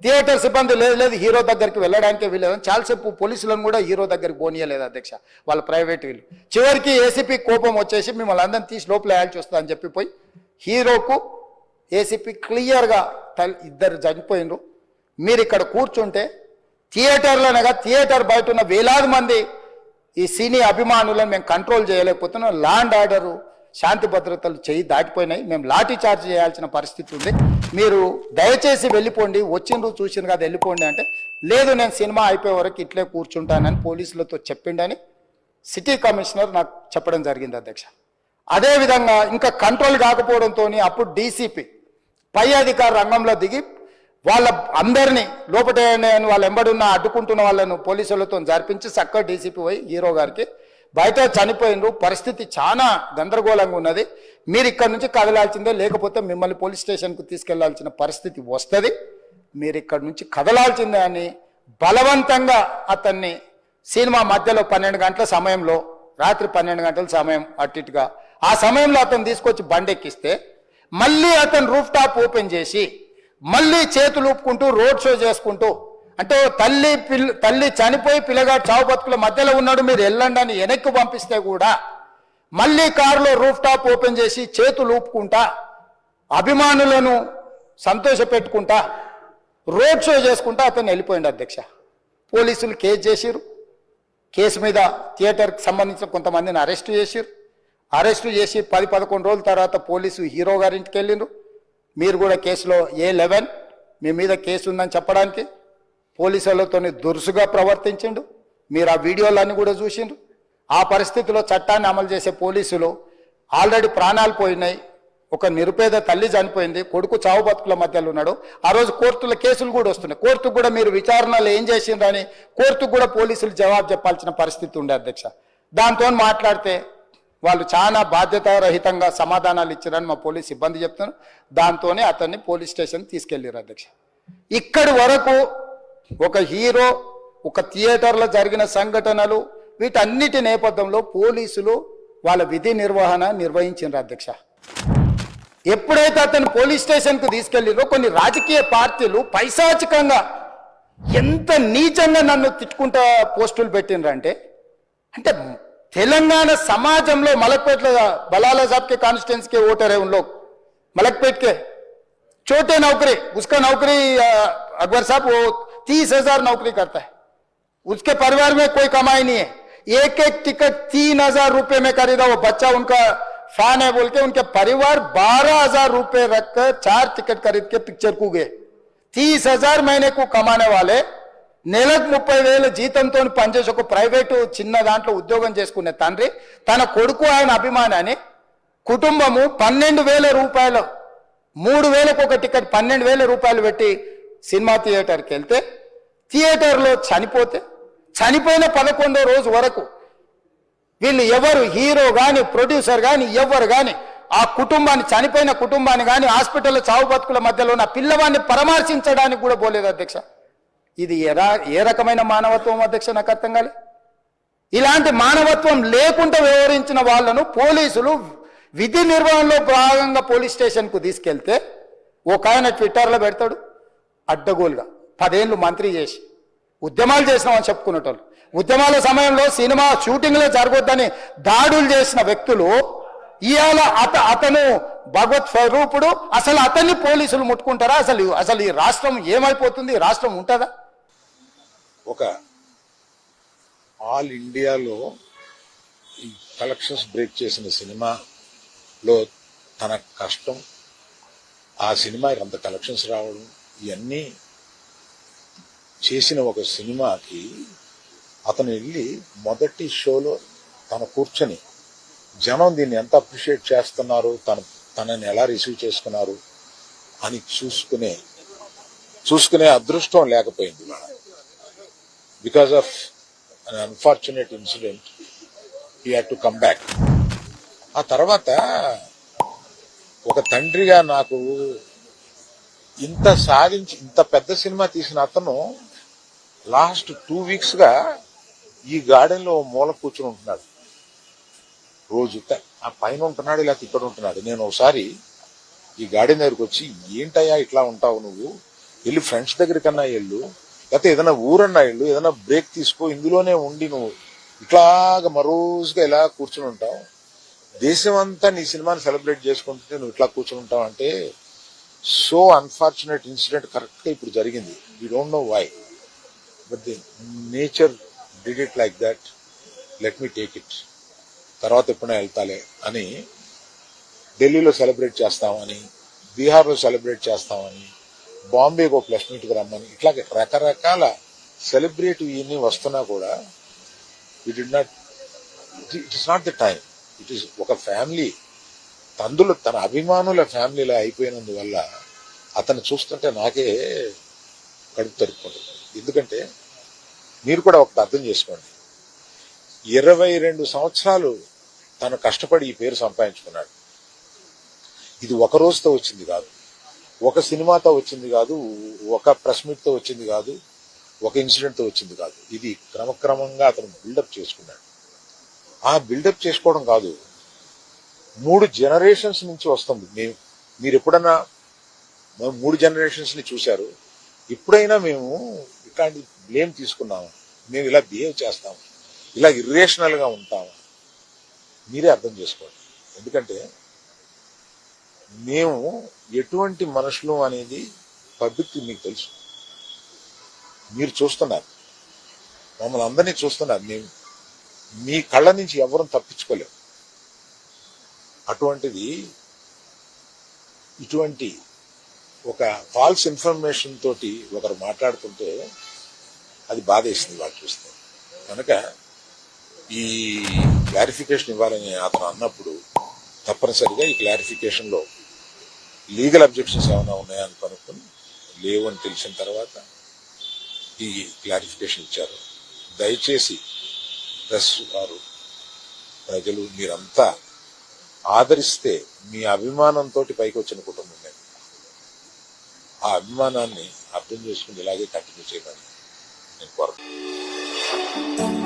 Theatre సిబ్బంది లేదు లేదు హీరో దగ్గరికి వెళ్ళడానికే వీళ్ళేదని చాలాసేపు పోలీసులను కూడా హీరో దగ్గరికి పోనీయలేదు అధ్యక్ష, వాళ్ళ ప్రైవేట్ వీళ్ళు. చివరికి ఏసీపీ కోపం వచ్చేసి మిమ్మల్ని అందరిని తీసి లోపల వేయాల్సి వస్తుందని చెప్పిపోయి హీరోకు ఏసీపీ క్లియర్గా ఇద్దరు చనిపోయినరు. మీరు ఇక్కడ కూర్చుంటే థియేటర్లోనగా థియేటర్ బయట ఉన్న వేలాది మంది ఈ సినీ అభిమానులను మేము కంట్రోల్ చేయలేకపోతున్నాం. ల్యాండ్ ఆర్డరు శాంతి భద్రతలు చేయి దాటిపోయినాయి, మేము లాఠీ చార్జ్ చేయాల్సిన పరిస్థితి ఉంది, మీరు దయచేసి వెళ్ళిపోండి, వచ్చిండ్రు చూసిండ్రు కదా వెళ్ళిపోండి అంటే, లేదు నేను సినిమా అయిపోయే వరకు ఇట్లే కూర్చుంటానని పోలీసులతో చెప్పిండని సిటీ కమిషనర్ నాకు చెప్పడం జరిగింది అధ్యక్ష. అదేవిధంగా ఇంకా కంట్రోల్ కాకపోవడంతో అప్పుడు డీసీపీ పై అధికార రంగంలో దిగి వాళ్ళ అందరినీ లోపల వాళ్ళ ఎంబడున్న అడ్డుకుంటున్న వాళ్ళను పోలీసులతో జరిపించి చక్కగా డీసీపీ పోయి హీరో గారికి బయట చనిపోయినరు, పరిస్థితి చాలా గందరగోళంగా ఉన్నది, మీరు ఇక్కడ నుంచి కదలాల్సిందే, లేకపోతే మిమ్మల్ని పోలీస్ స్టేషన్కు తీసుకెళ్లాల్సిన పరిస్థితి వస్తుంది, మీరు ఇక్కడ నుంచి కదలాల్సిందే అని బలవంతంగా అతన్ని సినిమా మధ్యలో 12 గంటల సమయంలో, రాత్రి 12 గంటల సమయం అట్టిగా ఆ సమయంలో అతను తీసుకొచ్చి బండెక్కిస్తే మళ్ళీ అతను రూఫ్ టాప్ ఓపెన్ చేసి మళ్ళీ చేతులు ఊపుకుంటూ రోడ్ షో చేసుకుంటూ, అంటే తల్లి చనిపోయి పిల్లగాడు చావు బతుకుల మధ్యలో ఉన్నాడు, మీరు వెళ్ళండి అని వెనక్కి పంపిస్తే కూడా మళ్ళీ కారులో రూఫ్ టాప్ ఓపెన్ చేసి చేతులు ఊపుకుంటా అభిమానులను సంతోష పెట్టుకుంటా రోడ్ షో చేసుకుంటా అతను వెళ్ళిపోయింది అధ్యక్ష. పోలీసులు కేసు చేసిరు, కేసు మీద థియేటర్కి సంబంధించిన కొంతమందిని అరెస్టు చేసిరు, అరెస్టు చేసి 10-11 రోజుల తర్వాత పోలీసు హీరో గారింటికి వెళ్ళిండ్రు. మీరు కూడా కేసులో A11 మీ మీద కేసు ఉందని చెప్పడానికి పోలీసులతో దురుసుగా ప్రవర్తించిండు, మీరు ఆ వీడియోలన్నీ కూడా చూసిండ్రు. ఆ పరిస్థితిలో చట్టాన్ని అమలు చేసే పోలీసులు ఆల్రెడీ ప్రాణాలు పోయినాయి, ఒక నిరుపేద తల్లి చనిపోయింది, కొడుకు చావు బతుకుల మధ్యలో ఉన్నాడు, ఆ రోజు కోర్టుల కేసులు కూడా వస్తున్నాయి, కోర్టుకు కూడా మీరు విచారణలు ఏం చేసిండ్రని కోర్టుకు కూడా పోలీసులు జవాబు చెప్పాల్సిన పరిస్థితి ఉండే అధ్యక్ష. దాంతో మాట్లాడితే వాళ్ళు చాలా బాధ్యతారహితంగా సమాధానాలు ఇచ్చారని మా పోలీస్ సిబ్బంది చెప్తున్నారు. దాంతోనే అతన్ని పోలీస్ స్టేషన్ తీసుకెళ్లారు అధ్యక్ష. ఇక్కడి వరకు ఒక హీరో, ఒక థియేటర్లో జరిగిన సంఘటనలు, వీటన్నిటి నేపథ్యంలో పోలీసులు వాళ్ళ విధి నిర్వహణ నిర్వహించారు అధ్యక్ష. ఎప్పుడైతే అతను పోలీస్ స్టేషన్కు తీసుకెళ్ళిరో కొన్ని రాజకీయ పార్టీలు పైశాచికంగా ఎంత నీచంగా నన్ను తిట్టుకుంటా పోస్టులు పెట్టినరంటే, అంటే तेलंगाना समाजंలో मलकपेट बलाला साहब के कॉन्स्टिट्यूंसी के वोटर है, उन लोग मलकपेट के छोटे नौकरी, उसका नौकरी अकबर साहब वो 30,000 नौकरी करता है, उसके परिवार में कोई कमाई नहीं है, एक एक टिकट 3,000 रुपए में खरीदा, वो बच्चा उनका फैन है बोल के उनके परिवार 12,000 रुपए रखकर 4 टिकट खरीद के पिक्चर को गए. 30,000 महीने को कमाने वाले నెలకు 30,000 జీతంతో పనిచేసి ఒక ప్రైవేటు చిన్న దాంట్లో ఉద్యోగం చేసుకునే తండ్రి తన కొడుకు ఆయన అభిమానాన్ని కుటుంబము 12,000 రూపాయలు 3,000కు ఒక టికెట్ 12,000 రూపాయలు పెట్టి సినిమా థియేటర్కి వెళ్తే థియేటర్లో చనిపోయిన 11వ రోజు వరకు వీళ్ళు ఎవరు హీరో కానీ ప్రొడ్యూసర్ కానీ ఎవరు కానీ ఆ కుటుంబాన్ని, చనిపోయిన కుటుంబాన్ని కానీ హాస్పిటల్లో చావు బతుకుల మధ్యలో ఉన్న పిల్లవాడిని పరామర్శించడానికి కూడా పోలేదు అధ్యక్ష. ఇది ఏ రకమైన మానవత్వం అధ్యక్ష నాకు అర్థం కాలే. ఇలాంటి మానవత్వం లేకుండా వ్యవహరించిన వాళ్ళను పోలీసులు విధి నిర్వహణలో భాగంగా పోలీస్ స్టేషన్కు తీసుకెళ్తే ఒక ఆయన ట్విట్టర్లో పెడతాడు అడ్డగోలుగా 10 ఏళ్ళు మంత్రి చేసి ఉద్యమాలు చేసినామని చెప్పుకునేటోళ్ళు, ఉద్యమాల సమయంలో సినిమా షూటింగ్లో జరగొద్దని దాడులు చేసిన వ్యక్తులు ఇవాళ అతను భగవత్ స్వరూపుడు, అసలు అతన్ని పోలీసులు ముట్టుకుంటారా? అసలు ఈ రాష్ట్రం ఏమైపోతుంది? ఈ రాష్ట్రం ఉంటుందా? ఒక ఆల్ ఇండియాలో ఈ కలెక్షన్స్ బ్రేక్ చేసిన సినిమాలో తన కష్టం, ఆ సినిమాకి అంత కలెక్షన్స్ రావడం, ఇవన్నీ చేసిన ఒక సినిమాకి అతను వెళ్ళి మొదటి షోలో తన కూర్చొని జనం దీన్ని ఎంత అప్రిషియేట్ చేస్తున్నారు, తనని ఎలా రిసీవ్ చేసుకున్నారు అని చూసుకునే అదృష్టం లేకపోయింది. Because of an unfortunate incident he had to come back. ఆ తర్వాత ఒక తండ్రిగా నాకు ఇంత సాధించి ఇంత పెద్ద సినిమా తీసిన అతను లాస్ట్ 2 వీక్స్గా ఈ గార్డెన్లో మూల కూర్చుని ఉంటున్నాడు. రోజు ఆ పైన ఉంటున్నాడు, లేకపోతే ఇక్కడ ఉంటున్నాడు. నేను ఒకసారి ఈ గార్డెన్ దగ్గరకు వచ్చి, ఏంటయ్యా ఇట్లా ఉంటావు నువ్వు, వెళ్ళి ఫ్రెండ్స్ దగ్గరికన్నా వెళ్ళు, లేకపోతే ఏదైనా ఊరన్నా వెళ్ళు, ఏదైనా బ్రేక్ తీసుకో, ఇందులోనే ఉండి నువ్వు ఇట్లాగా మరోజుగా ఇలా కూర్చుని ఉంటావు. దేశం అంతా నీ సినిమాని సెలబ్రేట్ చేసుకుంటుంటే నువ్వు ఇట్లా కూర్చుని ఉంటావు అంటే సో అన్ఫార్చునేట్ ఇన్సిడెంట్ కరెక్ట్ గా ఇప్పుడు జరిగింది. We don't know why, but the nature did it like that. Let me take it, తర్వాత ఎప్పుడైనా వెళ్తాలే అని ఢిల్లీలో సెలబ్రేట్ చేస్తామని, బీహార్లో సెలబ్రేట్ చేస్తామని, బాంబేకి ఒక ప్లస్ మీట్కి రమ్మని, ఇట్లాగే రకరకాల సెలబ్రేట్ ఇవన్నీ వస్తున్నా కూడా it is not the time. It is ఒక ఫ్యామిలీ తన అభిమానుల ఫ్యామిలీలో అయిపోయినందువల్ల అతను చూస్తుంటే నాకే కడుపు తరుపుకుంటుంది. ఎందుకంటే మీరు కూడా ఒకటి అర్థం చేసుకోండి, 22 సంవత్సరాలు తను కష్టపడి ఈ పేరు సంపాదించుకున్నాడు. ఇది ఒక రోజుతో వచ్చింది కాదు, ఒక సినిమాతో వచ్చింది కాదు, ఒక ప్రెస్ మీట్ తో వచ్చింది కాదు, ఒక ఇన్సిడెంట్ తో వచ్చింది కాదు. ఇది క్రమక్రమంగా అతను బిల్డప్ చేసుకున్నాడు. ఆ బిల్డప్ చేసుకోవడం కాదు, 3 జనరేషన్స్ నుంచి వస్తుంది. మీరు ఎప్పుడన్నా 3 జనరేషన్స్ ని చూశారు? ఎప్పుడైనా మేము ఇట్లాంటి బ్లేమ్ తీసుకున్నాము? మేము ఇలా బిహేవ్ చేస్తాము, ఇలా ఇర్రేషనల్ గా ఉంటాము? మీరే అర్థం చేసుకోండి. ఎందుకంటే మేము ఎటువంటి మనుషులు అనేది పబ్లిక్ మీకు తెలుసు, మీరు చూస్తున్నారు, మమ్మల్ని అందరినీ చూస్తున్నారు. మేము మీ కళ్ళ నుంచి ఎవరూ తప్పించుకోలేము. అటువంటిది ఇటువంటి ఒక ఫాల్స్ ఇన్ఫర్మేషన్ తోటి ఒకరు మాట్లాడుతుంటే అది బాధేసింది వాళ్ళు చూస్తే. కనుక ఈ క్లారిఫికేషన్ ఇవ్వాలని అతను అన్నప్పుడు తప్పనిసరిగా ఈ క్లారిఫికేషన్ లో లీగల్ అబ్జెక్షన్స్ ఏమైనా ఉన్నాయని కనుక్కొని లేవు అని తెలిసిన తర్వాత ఈ క్లారిఫికేషన్ ఇచ్చారు. దయచేసి ప్రెస్ వారు, ప్రజలు మీరంతా ఆదరిస్తే మీ అభిమానంతో పైకి వచ్చిన కుటుంబం లేదు. ఆ అభిమానాన్ని అర్థం చేసుకుని ఇలాగే కంటిన్యూ చేయమని నేను కోరుతున్నాను.